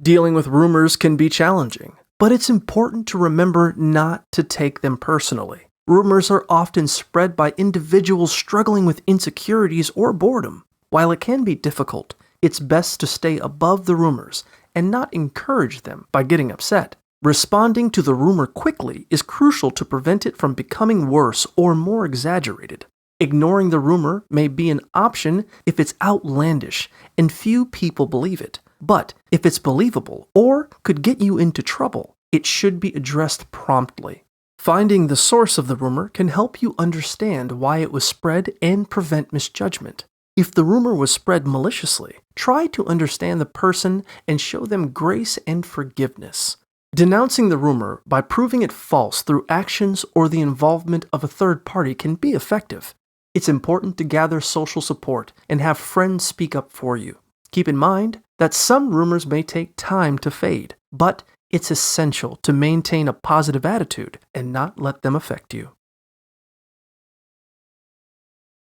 Dealing with rumors can be challenging, but it's important to remember not to take them personally. Rumors are often spread by individuals struggling with insecurities or boredom. While it can be difficult, it's best to stay above the rumors and not encourage them by getting upset. Responding to the rumor quickly is crucial to prevent it from becoming worse or more exaggerated. Ignoring the rumor may be an option if it's outlandish and few people believe it. But if it's believable or could get you into trouble, it should be addressed promptly. Finding the source of the rumor can help you understand why it was spread and prevent misjudgment. If the rumor was spread maliciously, try to understand the person and show them grace and forgiveness. Denouncing the rumor by proving it false through actions or the involvement of a third party can be effective. It's important to gather social support and have friends speak up for you. Keep in mind that some rumors may take time to fade, but it's essential to maintain a positive attitude and not let them affect you.